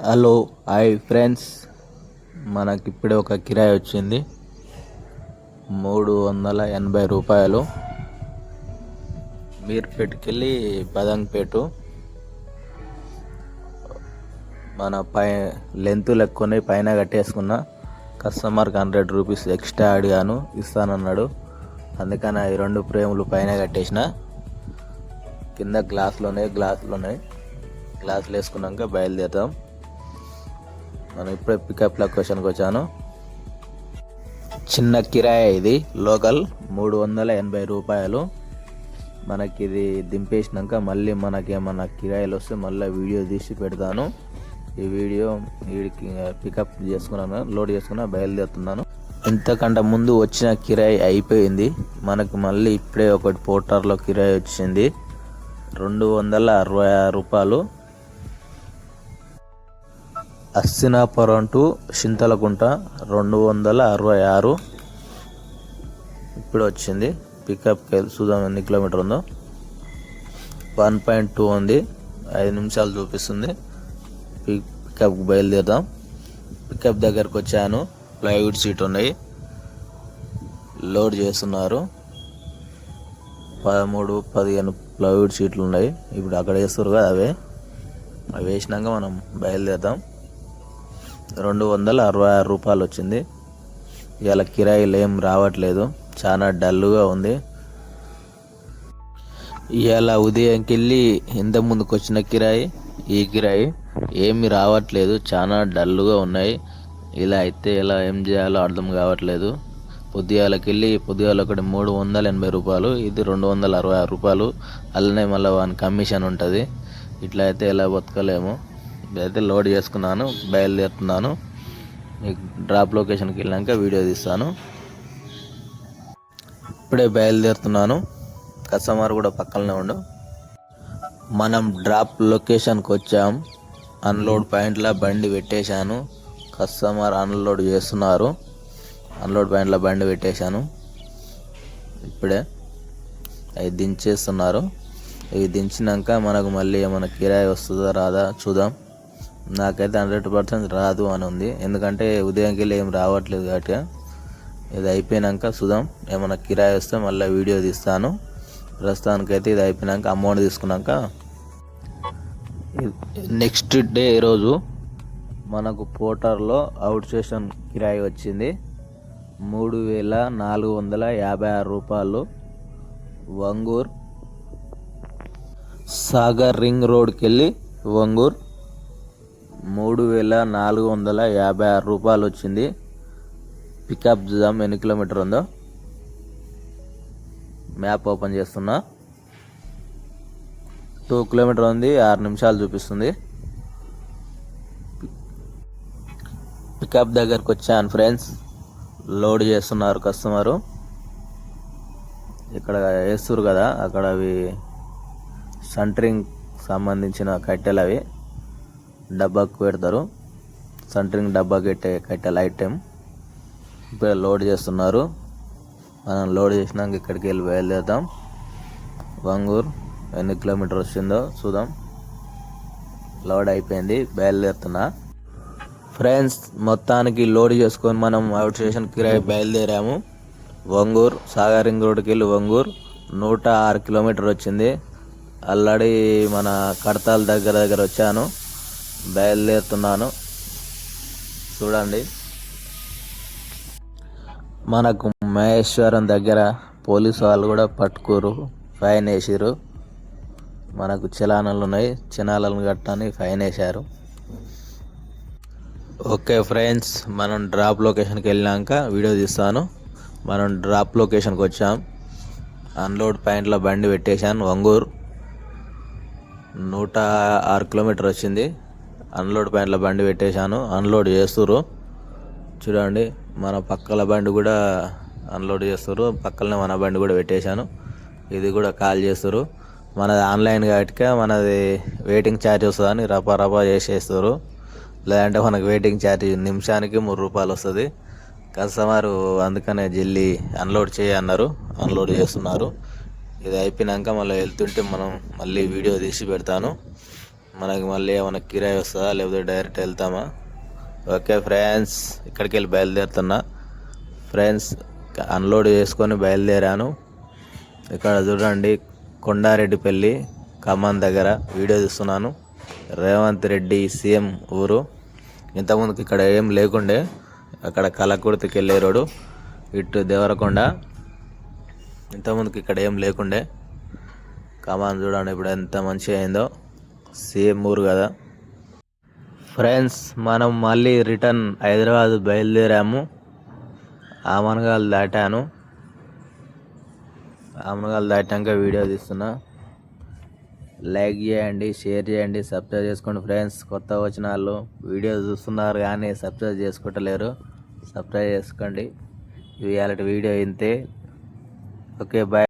Hello hi friends, మనకి ఇప్పుడే ఒక కిరాయి వచ్చింది 380 రూపాయలు. మీర్పేట్కెళ్ళి బదంగపేట. మన లెంత్ లెక్కుని పైన కట్టేసుకున్న. కస్టమర్కి 100 రూపీస్ ఎక్స్ట్రా అడిగాను, ఇస్తానన్నాడు. అందుకని ఈ 2 ఫ్రేములు పైన కట్టేసిన. కింద గ్లాసులు వేసుకున్నాక బయలుదేరుతాం. మనం ఇప్పుడే పికప్ లొకేషన్కి వచ్చాను. చిన్న కిరాయి ఇది, లోకల్ 380 రూపాయలు. మనకి ఇది దింపేసినాక మళ్ళీ మనకేమన్నా కిరాయిలు వస్తే మళ్ళీ వీడియో తీసి పెడతాను. ఈ వీడియో వీడికి పికప్ చేసుకున్నాను, లోడ్ చేసుకున్నా బయలుదేరుతున్నాను. ఇంతకంటే ముందు వచ్చిన కిరాయి అయిపోయింది. మనకు మళ్ళీ ఇప్పుడే ఒకటి పోర్టర్లో కిరాయి వచ్చింది 266 రూపాయలు. అస్సినాపురం టు చింతలకుంట 266 ఇప్పుడు వచ్చింది. పికప్కి చూద్దాం ఎన్ని కిలోమీటర్ ఉందో. 1.2 ఉంది, 5 నిమిషాలు చూపిస్తుంది. పికప్కి బయలుదేరుదాం. పికప్ దగ్గరకు వచ్చాను. ప్లైవుడ్ సీట్ ఉన్నాయి, లోడ్ చేస్తున్నారు. 13-15 ప్లైవుడ్ సీట్లు ఉన్నాయి. ఇప్పుడు అక్కడ వేస్తారు కదా, అవి వేసినాక మనం బయలుదేరుదాం. 266 రూపాయలు వచ్చింది. ఇలా కిరాయిలు ఏం రావట్లేదు, చాలా డల్గా ఉంది. ఇలా ఉదయంకి వెళ్ళి ఇంత ముందుకు వచ్చిన కిరాయి, ఈ కిరాయి ఏమి రావట్లేదు, చాలా డల్గా ఉన్నాయి. ఇలా అయితే ఇలా ఏం చేయాలో అర్థం కావట్లేదు. పొద్దుగాలకెళ్ళి ఒకటి 380 రూపాయలు, ఇది 266 రూపాయలు. అలానే మళ్ళీ వాని కమిషన్ ఉంటుంది. ఇట్లా అయితే ఇలా బతకలేము. అయితే లోడ్ చేసుకున్నాను, బయలుదేరుతున్నాను. మీకు డ్రాప్ లొకేషన్కి వెళ్ళాక వీడియో తీస్తాను. ఇప్పుడే బయలుదేరుతున్నాను. కస్టమర్ కూడా పక్కనే ఉండు. మనం డ్రాప్ లొకేషన్కి వచ్చాం. అన్లోడ్ పాయింట్లో బండి పెట్టేశాను. కస్టమర్ అన్లోడ్ చేస్తున్నారు. అన్లోడ్ పాయింట్లో బండి పెట్టేశాను. ఇప్పుడే అవి దించేస్తున్నారు. ఇవి దించినాక మనకు మళ్ళీ ఏమైనా కిరాయి వస్తుందో రాదా చూద్దాం. నాకైతే 100% రాదు అని ఉంది, ఎందుకంటే ఉదయంకి వెళ్ళి ఏం రావట్లేదు కాబట్టి. ఇది అయిపోయినాక చూద్దాం, ఏమైనా కిరాయి వస్తే మళ్ళీ వీడియో తీస్తాను. ప్రస్తుతానికైతే ఇది అయిపోయినాక అమౌంట్ తీసుకున్నాక నెక్స్ట్ డే రోజు మనకు పోర్టర్లో అవుట్ స్టేషన్ కిరాయి వచ్చింది 3456 రూపాయలు. వంగూర్ సాగర్ రింగ్ రోడ్కి వెళ్ళి వంగూర్ 3456 రూపాయలు వచ్చింది. పికప్ చూద్దాం ఎన్ని కిలోమీటర్ ఉందో. మ్యాప్ ఓపెన్ చేస్తున్నా. 2 కిలోమీటర్ ఉంది, 6 నిమిషాలు చూపిస్తుంది. పికప్ దగ్గరకు వచ్చాను ఫ్రెండ్స్. లోడ్ చేస్తున్నారు కస్టమరు. ఇక్కడ వేస్తారు కదా, అక్కడ అవి సెంటరింగ్ సంబంధించిన కట్టెలు, అవి డబ్బాకు పెడతారు. సెంటరింగ్ డబ్బా కట్టెలు ఐటెం ఇప్పుడు లోడ్ చేస్తున్నారు. మనం లోడ్ చేసినాక ఇక్కడికి వెళ్ళి బయలుదేరుతాం. వంగూర్ ఎన్ని కిలోమీటర్ వచ్చిందో చూద్దాం. లోడ్ అయిపోయింది, బయలుదేరుతున్నా ఫ్రెండ్స్. మొత్తానికి లోడ్ చేసుకొని మనం అవుట్ స్టేషన్ కిరాయి బయలుదేరాము. వంగూర్ సాగర్ రింగ్ రోడ్కి వెళ్ళి వంగూర్ 106 కిలోమీటర్ వచ్చింది. ఆల్రెడీ మన కడతాల దగ్గర వచ్చాను, బయలుదేరుతున్నాను. చూడండి, మనకు మహేశ్వరం దగ్గర పోలీసు వాళ్ళు కూడా పట్టుకోరు, ఫైన్ వేసారు. మనకు చలానాలు ఉన్నాయి, చలానాలను కట్టని ఫైన్ వేశారు. ఓకే ఫ్రెండ్స్, మనం డ్రాప్ లొకేషన్కి వెళ్ళాక వీడియో తీస్తాను. మనం డ్రాప్ లొకేషన్కి వచ్చాం. అన్లోడ్ పాయింట్లో బండి పెట్టేశాను. వంగూర్ 106 కిలోమీటర్ వచ్చింది. అన్లోడ్ పాయింట్లో బండి పెట్టేశాను. అన్లోడ్ చేస్తుర్రు. చూడండి, మన పక్కల బండి కూడా అన్లోడ్ చేస్తారు. పక్కనే మన బండి కూడా పెట్టేశాను. ఇది కూడా కాల్ చేస్తారు. మనది ఆన్లైన్ కాబట్టి మనది వెయిటింగ్ ఛార్జ్ వస్తుందని రపా చేసేస్తారు. లేదంటే మనకు వెయిటింగ్ ఛార్జ్ నిమిషానికి 3 రూపాయలు వస్తుంది. కస్టమరు అందుకనే జల్లి అన్లోడ్ చేయన్నారు, అన్లోడ్ చేస్తున్నారు. ఇది అయిపోయినాక మళ్ళీ వెళ్తుంటే మనం మళ్ళీ వీడియో తీసి పెడతాను. మనకి మళ్ళీ ఏమైనా కిరాయి వస్తుందా లేకపోతే డైరెక్ట్ వెళ్తామా? ఓకే ఫ్రెండ్స్, ఇక్కడికి వెళ్ళి బయలుదేరుతున్నా ఫ్రెండ్స్. అన్లోడ్ చేసుకొని బయలుదేరాను. ఇక్కడ చూడండి, కొండారెడ్డిపల్లి ఖమ్మం దగ్గర వీడియో తీస్తున్నాను. రేవంత్ రెడ్డి సీఎం ఊరు. ఇంతకుముందుకు ఇక్కడ ఏం లేకుండే, అక్కడ కలకుర్తికి వెళ్ళే రోడ్డు, ఇటు దేవరకొండ. ఇంతకుముందుకు ఇక్కడ ఏం లేకుండే. ఖమ్మం చూడండి ఇప్పుడు ఎంత మంచిగా అయిందో. సీఎం ఊరు కదా ఫ్రెండ్స్. మనం మళ్ళీ రిటర్న్ హైదరాబాద్ బయలుదేరాము. ఆమనగాలు దాటాను. ఆమనగాలు దాటాక వీడియో తీస్తున్నా. లైక్ చేయండి, షేర్ చేయండి, సబ్స్క్రైబ్ చేసుకోండి ఫ్రెండ్స్. కొత్త వచ్చిన వాళ్ళు వీడియో చూస్తున్నారు కానీ సబ్స్క్రైబ్ చేసుకుంటలేరు. సబ్స్క్రైబ్ చేసుకోండి. ఇవాళ వీడియో ఇంతే. Okay bye.